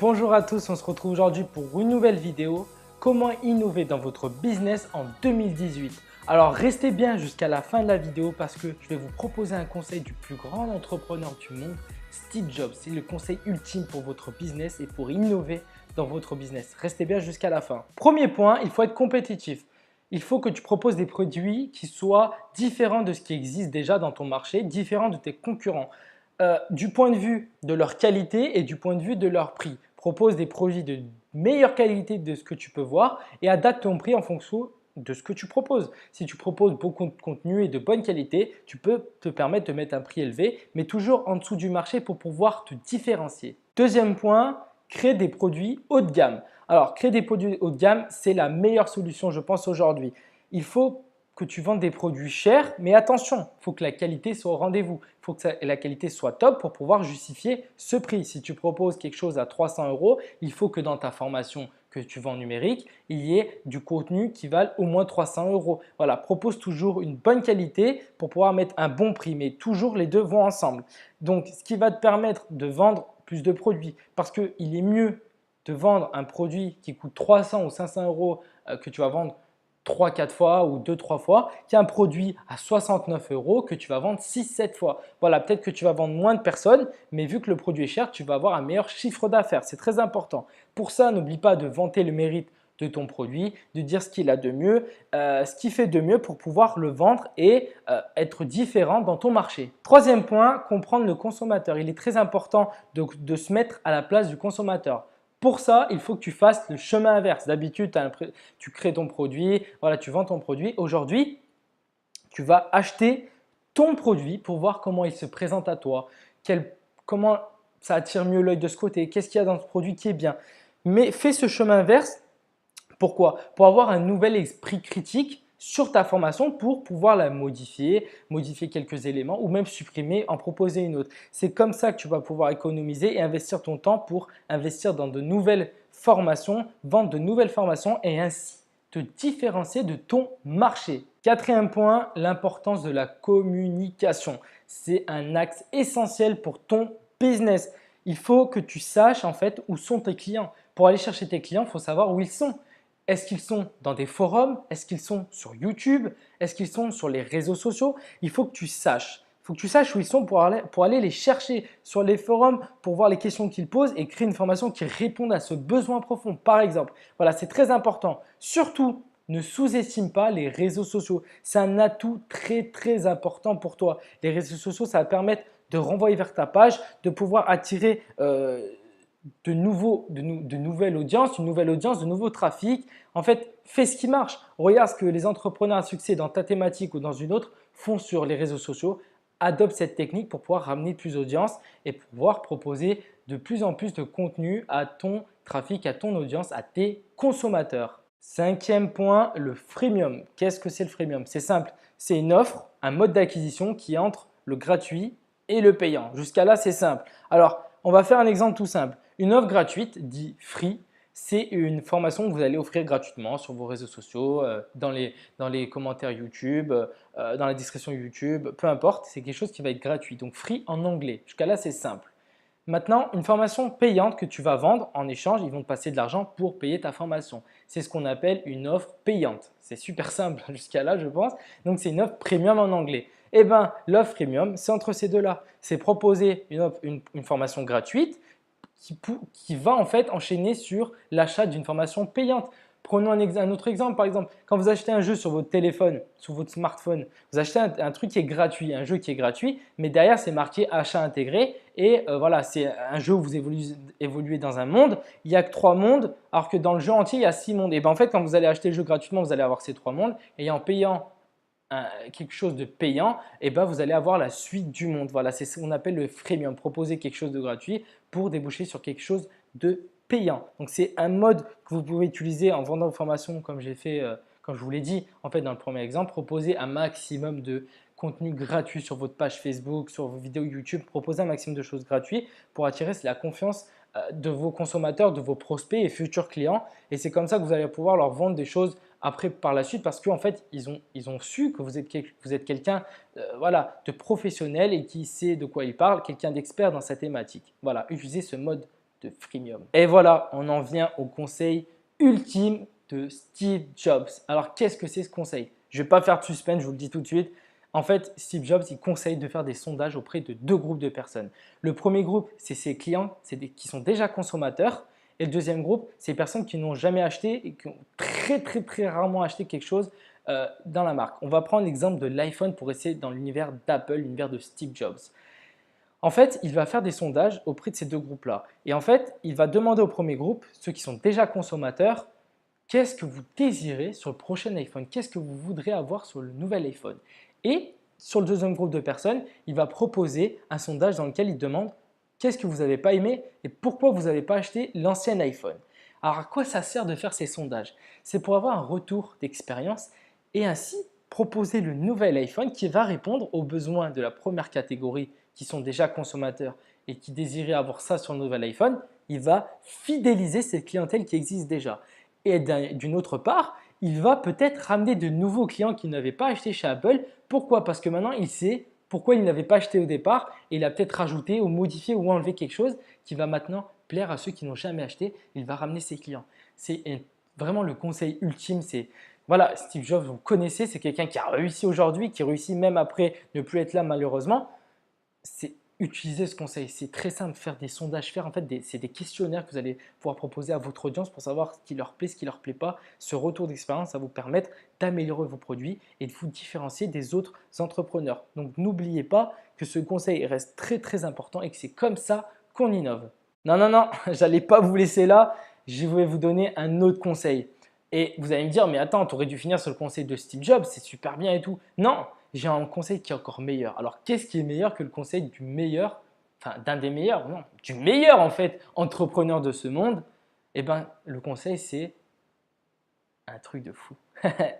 Bonjour à tous, on se retrouve aujourd'hui pour une nouvelle vidéo. Comment innover dans votre business en 2018? Alors restez bien jusqu'à la fin de la vidéo parce que je vais vous proposer un conseil du plus grand entrepreneur du monde, Steve Jobs. C'est le conseil ultime pour votre business et pour innover dans votre business. Restez bien jusqu'à la fin. Premier point, il faut être compétitif. Il faut que tu proposes des produits qui soient différents de ce qui existe déjà dans ton marché, différents de tes concurrents. Du point de vue de leur qualité et du point de vue de leur prix. Propose des produits de meilleure qualité de ce que tu peux voir et adapte ton prix en fonction de ce que tu proposes. Si tu proposes beaucoup de contenu et de bonne qualité, tu peux te permettre de mettre un prix élevé, mais toujours en dessous du marché pour pouvoir te différencier. Deuxième point, créer des produits haut de gamme. Alors, créer des produits haut de gamme, c'est la meilleure solution, je pense, aujourd'hui. Il faut que tu vendes des produits chers, mais attention, il faut que la qualité soit au rendez-vous. Il faut que la qualité soit top pour pouvoir justifier ce prix. Si tu proposes quelque chose à 300 €, il faut que dans ta formation que tu vends numérique, il y ait du contenu qui vale au moins 300 €. Voilà, propose toujours une bonne qualité pour pouvoir mettre un bon prix, mais toujours les deux vont ensemble. Donc, ce qui va te permettre de vendre plus de produits parce qu'il est mieux de vendre un produit qui coûte 300 ou 500 € que tu vas vendre 3-4 fois ou 2-3 fois qu'un produit à 69 € que tu vas vendre 6-7 fois. Voilà, peut-être que tu vas vendre moins de personnes, mais vu que le produit est cher, tu vas avoir un meilleur chiffre d'affaires. C'est très important. Pour ça, n'oublie pas de vanter le mérite de ton produit, de dire ce qu'il a de mieux, ce qu'il fait de mieux pour pouvoir le vendre et être différent dans ton marché. Troisième point, comprendre le consommateur. Il est très important de se mettre à la place du consommateur. Pour ça, il faut que tu fasses le chemin inverse. D'habitude, tu crées ton produit, voilà, tu vends ton produit. Aujourd'hui, tu vas acheter ton produit pour voir comment il se présente à toi, comment ça attire mieux l'œil de ce côté, qu'est-ce qu'il y a dans ce produit qui est bien. Mais fais ce chemin inverse. Pourquoi? Pour avoir un nouvel esprit critique sur ta formation pour pouvoir la modifier, modifier quelques éléments ou même supprimer, en proposer une autre. C'est comme ça que tu vas pouvoir économiser et investir ton temps pour investir dans de nouvelles formations, vendre de nouvelles formations et ainsi te différencier de ton marché. Quatrième point, l'importance de la communication. C'est un axe essentiel pour ton business. Il faut que tu saches en fait où sont tes clients. Pour aller chercher tes clients, il faut savoir où ils sont. Est-ce qu'ils sont dans des forums? Est-ce qu'ils sont sur YouTube? Est-ce qu'ils sont sur les réseaux sociaux? Il faut que tu saches. Il faut que tu saches où ils sont pour aller les chercher sur les forums, pour voir les questions qu'ils posent et créer une formation qui réponde à ce besoin profond, par exemple. Voilà, c'est très important. Surtout, ne sous-estime pas les réseaux sociaux. C'est un atout très, très important pour toi. Les réseaux sociaux, ça va permettre de renvoyer vers ta page, de pouvoir attirer de nouvelles audiences, une nouvelle audience, de nouveaux trafics. En fait, fais ce qui marche. Regarde ce que les entrepreneurs à succès dans ta thématique ou dans une autre font sur les réseaux sociaux. Adopte cette technique pour pouvoir ramener plus d'audience et pouvoir proposer de plus en plus de contenu à ton trafic, à ton audience, à tes consommateurs. Cinquième point, le freemium. Qu'est-ce que c'est le freemium? C'est simple, c'est une offre, un mode d'acquisition qui est entre le gratuit et le payant. Jusqu'à là, c'est simple. Alors, on va faire un exemple tout simple. Une offre gratuite, dit free, c'est une formation que vous allez offrir gratuitement sur vos réseaux sociaux, dans les commentaires YouTube, dans la description YouTube, peu importe, c'est quelque chose qui va être gratuit. Donc free en anglais. Jusqu'à là, c'est simple. Maintenant, une formation payante que tu vas vendre en échange, ils vont te passer de l'argent pour payer ta formation. C'est ce qu'on appelle une offre payante. C'est super simple jusqu'à là, je pense. Donc, c'est une offre premium en anglais. Eh bien, l'offre premium, c'est entre ces deux-là. C'est proposer une formation gratuite qui va en fait enchaîner sur l'achat d'une formation payante. Prenons un autre exemple, par exemple, quand vous achetez un jeu sur votre téléphone, sur votre smartphone, vous achetez un truc qui est gratuit, un jeu qui est gratuit, mais derrière c'est marqué achat intégré et voilà, c'est un jeu où vous évoluez dans un monde, il n'y a que 3 mondes, alors que dans le jeu entier il y a 6 mondes. Et bien en fait, quand vous allez acheter le jeu gratuitement, vous allez avoir ces 3 mondes et en payant quelque chose de payant, et ben vous allez avoir la suite du monde. Voilà, c'est ce qu'on appelle le freemium, proposer quelque chose de gratuit pour déboucher sur quelque chose de payant. Donc c'est un mode que vous pouvez utiliser en vendant vos formations comme j'ai fait, comme je vous l'ai dit en fait dans le premier exemple, proposer un maximum de contenu gratuit sur votre page Facebook, sur vos vidéos YouTube, proposer un maximum de choses gratuites pour attirer la confiance de vos consommateurs, de vos prospects et futurs clients. Et c'est comme ça que vous allez pouvoir leur vendre des choses après par la suite parce qu'en fait, ils ont su que vous êtes quelqu'un voilà, de professionnel et qui sait de quoi il parle, quelqu'un d'expert dans sa thématique. Voilà, utilisez ce mode de freemium. Et voilà, on en vient au conseil ultime de Steve Jobs. Alors, qu'est-ce que c'est ce conseil? Je ne vais pas faire de suspense, je vous le dis tout de suite. En fait, Steve Jobs, il conseille de faire des sondages auprès de deux groupes de personnes. Le premier groupe, c'est ses clients qui sont déjà consommateurs. Et le deuxième groupe, c'est les personnes qui n'ont jamais acheté et qui ont très rarement acheté quelque chose dans la marque. On va prendre l'exemple de l'iPhone pour essayer dans l'univers d'Apple, l'univers de Steve Jobs. En fait, il va faire des sondages auprès de ces deux groupes-là. Et en fait, il va demander au premier groupe, ceux qui sont déjà consommateurs, qu'est-ce que vous désirez sur le prochain iPhone? Qu'est-ce que vous voudrez avoir sur le nouvel iPhone? Et sur le deuxième groupe de personnes, il va proposer un sondage dans lequel il demande qu'est-ce que vous n'avez pas aimé et pourquoi vous n'avez pas acheté l'ancien iPhone. Alors, à quoi ça sert de faire ces sondages? C'est pour avoir un retour d'expérience et ainsi proposer le nouvel iPhone qui va répondre aux besoins de la première catégorie qui sont déjà consommateurs et qui désiraient avoir ça sur le nouvel iPhone. Il va fidéliser cette clientèle qui existe déjà. Et d'une autre part, il va peut-être ramener de nouveaux clients qui n'avaient pas acheté chez Apple. Pourquoi? Parce que maintenant, il sait pourquoi il n'avait pas acheté au départ et il a peut-être rajouté ou modifié ou enlevé quelque chose qui va maintenant plaire à ceux qui n'ont jamais acheté. Il va ramener ses clients. C'est vraiment le conseil ultime. C'est voilà, Steve Jobs, vous le connaissez, c'est quelqu'un qui a réussi aujourd'hui, qui réussit même après ne plus être là malheureusement. C'est utiliser ce conseil. C'est très simple, faire des sondages, c'est des questionnaires que vous allez pouvoir proposer à votre audience pour savoir ce qui leur plaît, ce qui ne leur plaît pas. Ce retour d'expérience va vous permettre d'améliorer vos produits et de vous différencier des autres entrepreneurs. Donc n'oubliez pas que ce conseil reste très important et que c'est comme ça qu'on innove. Non, j'allais pas vous laisser là. Je vais vous donner un autre conseil. Et vous allez me dire, mais attends, tu aurais dû finir sur le conseil de Steve Jobs, c'est super bien et tout. Non, j'ai un conseil qui est encore meilleur. Alors, qu'est-ce qui est meilleur que le conseil du meilleur, enfin d'un des meilleurs, non, du meilleur en fait, entrepreneur de ce monde? Eh bien, le conseil, c'est un truc de fou.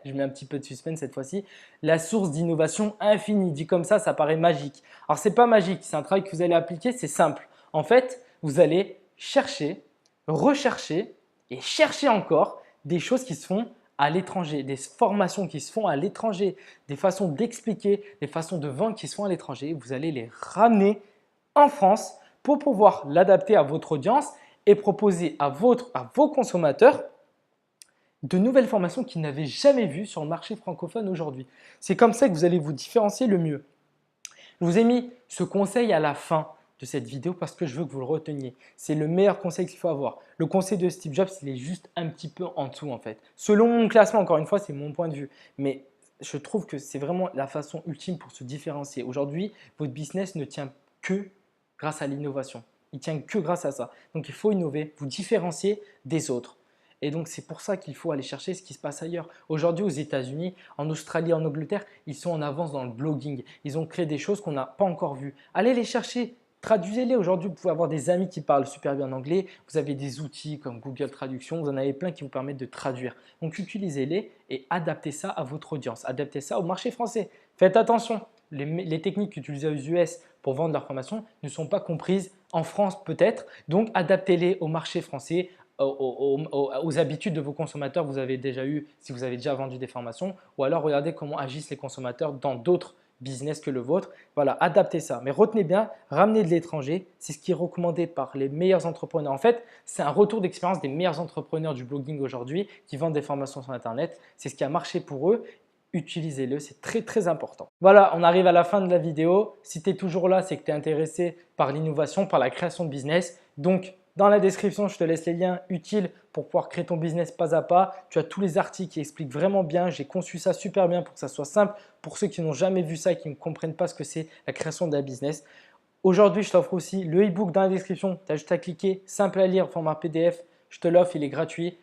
Je mets un petit peu de suspense cette fois-ci. La source d'innovation infinie. Dit comme ça paraît magique. Alors, ce n'est pas magique, c'est un travail que vous allez appliquer, c'est simple. En fait, vous allez chercher, rechercher et chercher encore des choses qui se font à l'étranger, des formations qui se font à l'étranger, des façons d'expliquer, des façons de vendre qui se font à l'étranger. Vous allez les ramener en France pour pouvoir l'adapter à votre audience et proposer à vos consommateurs de nouvelles formations qu'ils n'avaient jamais vues sur le marché francophone aujourd'hui. C'est comme ça que vous allez vous différencier le mieux. Je vous ai mis ce conseil à la fin de cette vidéo parce que je veux que vous le reteniez. C'est le meilleur conseil qu'il faut avoir. Le conseil de Steve Jobs, il est juste un petit peu en dessous en fait. Selon mon classement, encore une fois, c'est mon point de vue. Mais je trouve que c'est vraiment la façon ultime pour se différencier. Aujourd'hui, votre business ne tient que grâce à l'innovation. Il tient que grâce à ça. Donc, il faut innover, vous différencier des autres. Et donc, c'est pour ça qu'il faut aller chercher ce qui se passe ailleurs. Aujourd'hui, aux États-Unis, en Australie, en Angleterre, ils sont en avance dans le blogging. Ils ont créé des choses qu'on n'a pas encore vues. Allez les chercher. Traduisez-les. Aujourd'hui, vous pouvez avoir des amis qui parlent super bien anglais. Vous avez des outils comme Google Traduction. Vous en avez plein qui vous permettent de traduire. Donc, utilisez-les et adaptez ça à votre audience. Adaptez ça au marché français. Faites attention. Les techniques utilisées aux US pour vendre leur formation ne sont pas comprises en France peut-être. Donc, adaptez-les au marché français, aux habitudes de vos consommateurs que vous avez déjà eu si vous avez déjà vendu des formations. Ou alors, regardez comment agissent les consommateurs dans d'autres business que le vôtre. Voilà, adaptez ça. Mais retenez bien, ramenez de l'étranger, c'est ce qui est recommandé par les meilleurs entrepreneurs. En fait, c'est un retour d'expérience des meilleurs entrepreneurs du blogging aujourd'hui qui vendent des formations sur Internet. C'est ce qui a marché pour eux. Utilisez-le, c'est très important. Voilà, on arrive à la fin de la vidéo. Si tu es toujours là, c'est que tu es intéressé par l'innovation, par la création de business. Donc, dans la description, je te laisse les liens utiles pour pouvoir créer ton business pas à pas. Tu as tous les articles qui expliquent vraiment bien. J'ai conçu ça super bien pour que ça soit simple pour ceux qui n'ont jamais vu ça et qui ne comprennent pas ce que c'est la création d'un business. Aujourd'hui, je t'offre aussi le e-book dans la description. Tu as juste à cliquer, simple à lire, format PDF. Je te l'offre, il est gratuit.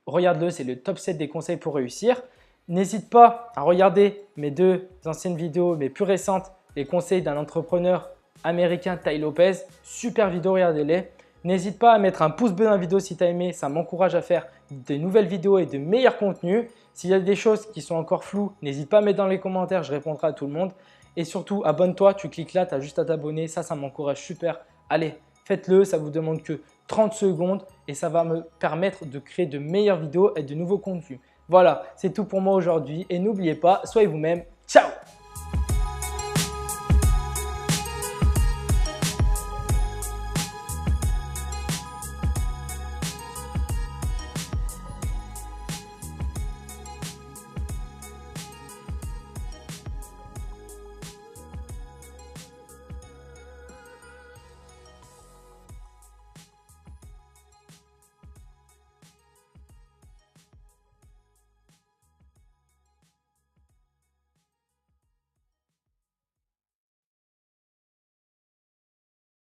Regarde-le, c'est le top 7 des conseils pour réussir. N'hésite pas à regarder mes deux anciennes vidéos, mes plus récentes, les conseils d'un entrepreneur américain, Tai Lopez. Super vidéo, regardez-les. N'hésite pas à mettre un pouce bleu dans la vidéo si tu as aimé, ça m'encourage à faire de nouvelles vidéos et de meilleurs contenus. S'il y a des choses qui sont encore floues, n'hésite pas à mettre dans les commentaires, je répondrai à tout le monde. Et surtout, abonne-toi, tu cliques là, tu as juste à t'abonner, ça m'encourage super. Allez, faites-le, ça vous demande que 30 secondes et ça va me permettre de créer de meilleures vidéos et de nouveaux contenus. Voilà, c'est tout pour moi aujourd'hui et n'oubliez pas, soyez vous-même.